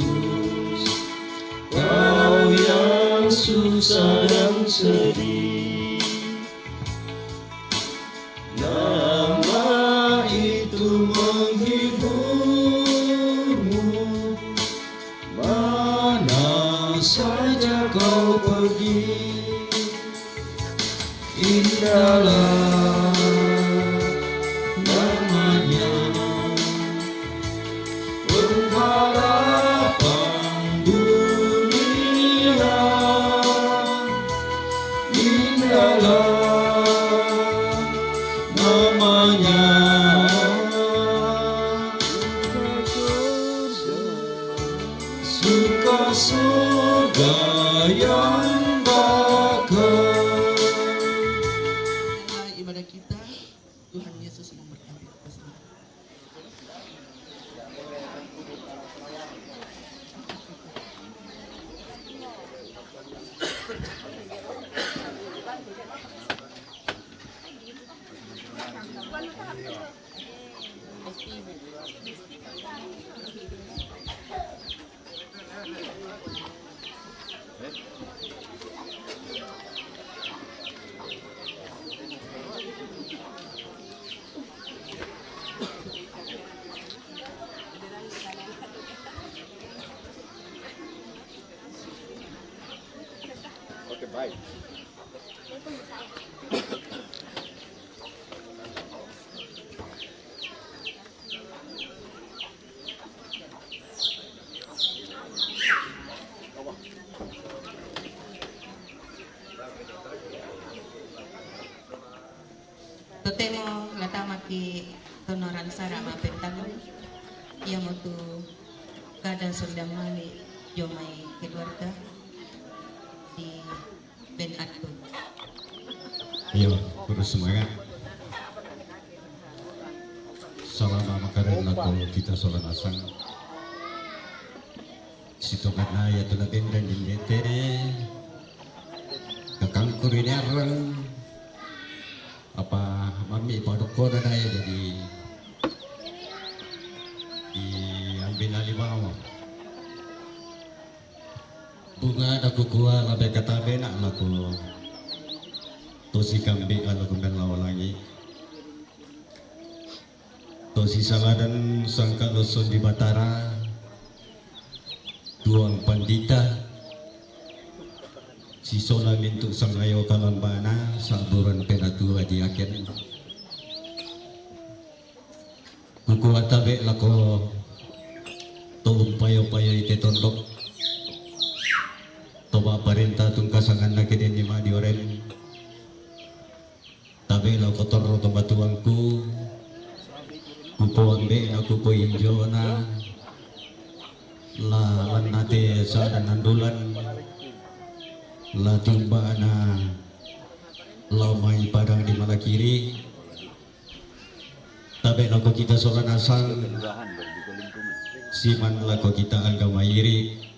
susah dan sedih. Nama itu menghiburmu, mana saja kau pergi. Indahlah namanya, pengharapan dunia. Indahlah namanya, suka surga yang bakal. Ibadah kita, Tuhan Yesus memberkati. Oke, baik. Totemo latamaki tonoran sarama pentalu ia motu kada sondamali jomai keluarga di Ben Atu. Ayo, terus semangat. Selama makarin lagu kita sholat asang. Situ karena ya tu labin dan jendete. Kakangkur ini arang. Apa mami padukko na ya jadi diambil alih bawah. Bunga aku kuah labe katabe nak laku tosi kambi kalau kumpen lawalangi tosi saladan sangka loson di Batara tuang pandita si sola mintu sangayo kalambana saburan penatu adi aken kuku atabe lako tolong payo-payo ite tondok toba parenta tungkasangan na kini ni madi oren tabe lo kotor ro toba tuangku kupo ambe na kupo injo na la lan nate sa dan nandulan la timba na lamai padang di malah kiri tabe lako kita sokan asal siman lako kita agama iri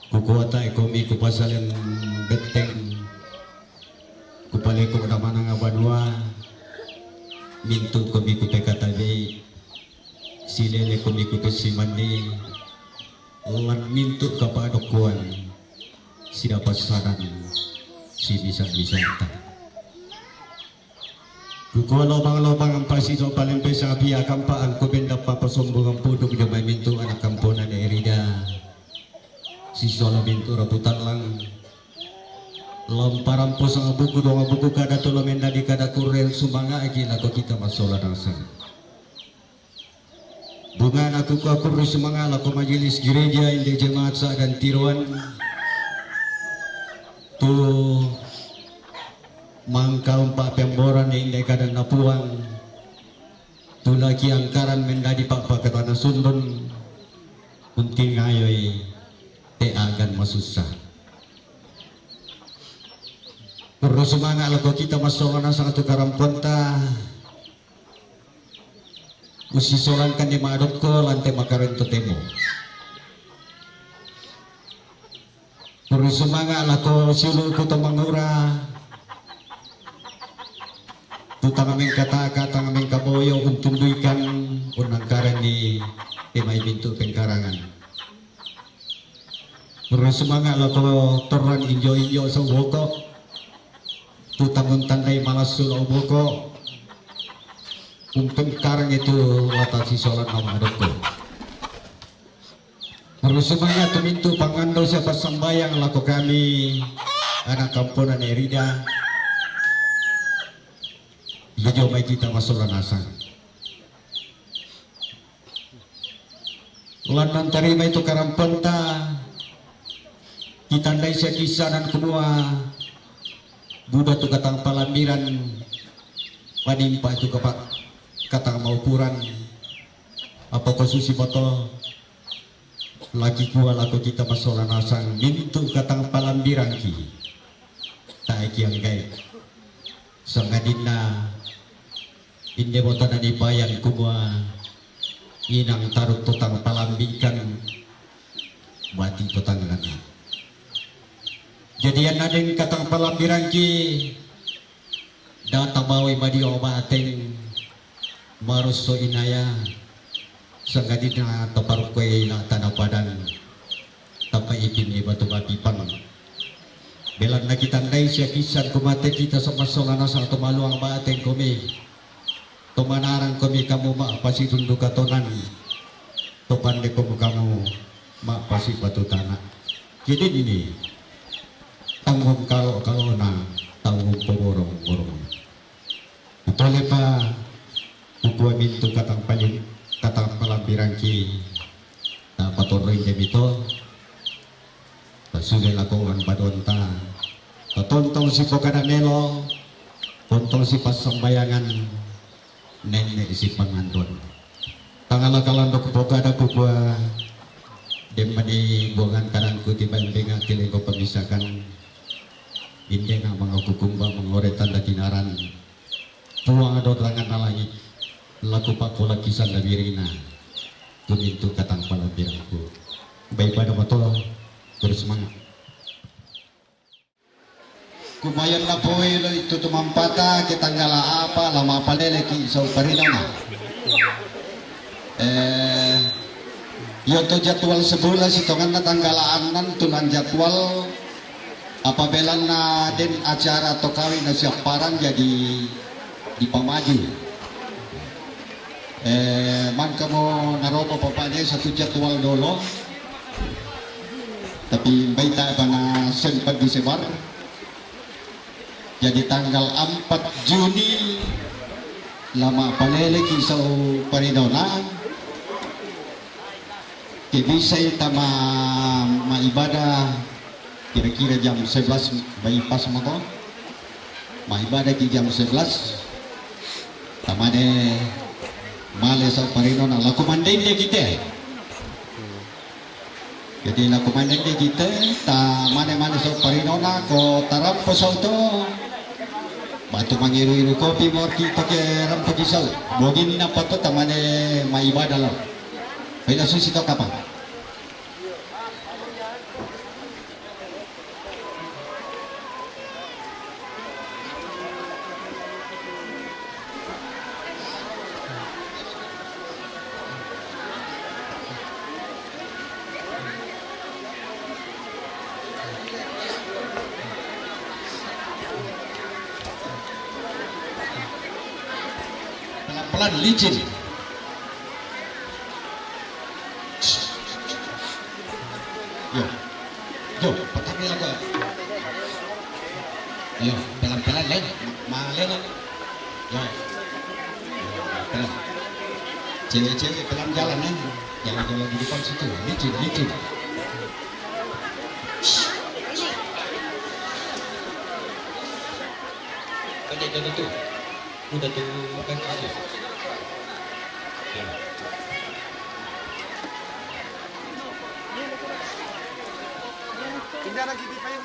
kukuata ekomi kupasalan beteng kupale ko na manang abadwa mintu komi kupekatabe silele komi kupesimani lan mintu kapadokuan siapa saran si bisa ta kukuha lobang-lobang ang pasito palimpe sa abiya kampaan ko benda papasombong ang pudog na may mintu anak kampunan na erida si sola bintu rebutan lang lamparan posong buku doang buku kada tolo menda di kada kurel sumanga agi laku kita masola nangsan bunga aku sumanga laku majelis gereja inde jemaat sa dan tiruan tu mangka umpa pemboran inde kada napuang tu lagi angkaran menda di pak ketana sundun unting ngayoy te agan masusah perlu semangat lagu kita masuk na sa katukaran ponta usisolan kan di maadot ko lantai makarin totemo perlu semangat lagu silu ko mangura tutang aming kata-kata aming kaboyo untunduikan unang karan ni timay bintu pengkarangan Terus semangat lah kalau terang injo sa boko. Tu tangun tandai malas sul boko. Untuk karang itu watasi sholat nama adoko. Terus semangat tumintu pangando sa pasambayang lako kami anak kampunan Erida. Iyo may kita masulanasan. Lanang terima itu karampenta. Ditandai sa kisanan kumua Buddha tu katang palamiran panimpa itu kapak katang maupuran apa kasusi foto lagi kuwa laku kita masola nasang mintu katang palambiran ki tak yang gay sangadina inde botan ani bayan kumua inang taruk tutang palambikan mati tutang lana. Jadi yang ada yang katang palambiran ki data bawa madi obateng maruso inaya sangadina topar kue na tanah padan tapa ipin batu bapipang belan na kita nai siya kisan kumate kita sama solana sa to maluang bateng kami to manarang kami kamu ma pasi tundu katonan to pande kamu ma pasi batu tanah. Jadi ini tanggung kalau na tanggung pemborong-borong. Itulah pa kukuha mintu katang palambiran ki na patuloy dito. Pasugal ako ang padonta. Patontong si Pokadanelo, tontong si pasambayangan nene si pangandon. Tangalakalan do Pokada kukuha demani buangan kanan ku tiba benga kile ko pemisakan. Hindi nga mga kukumba mengoretan da dinaran tuang do terangan nalangi laku pak pola kisan da birina tumintu katang palambiranku baik pada moto bersemangat kumayan na po ilo itu tumampata kitanggala apa lama palele ki sa parinaw na yoto jadwal sebulan sitongan na tanggalaan nan tulan jadwal apabila na den acara atau kawin na siap parang jadi dipamaju man kamu naroto papanya satu jadwal dulu tapi baita pa na sempat disebar jadi tanggal 4 Juni lama palele kisau parinona kibisay tama maibadah kira-kira jam 11 bypass mo ko maibadah ki jam 11 tamane male sa parino na lakumandain dia kita jadi lakumandain dia kita tamane sa parino na ko tarampo sa to batu mangiru-iru kopi mor kita ke rampo kisau bogin na pato tamane maibadah lang pila susi to kapang pelan licin yo petani lagu yo pelan-pelan len malen yo pelan cewek-cewek pelan jalan jangan kalau di depan situ licin kan itu udah tuh makan aja. Hindi lagi di kayo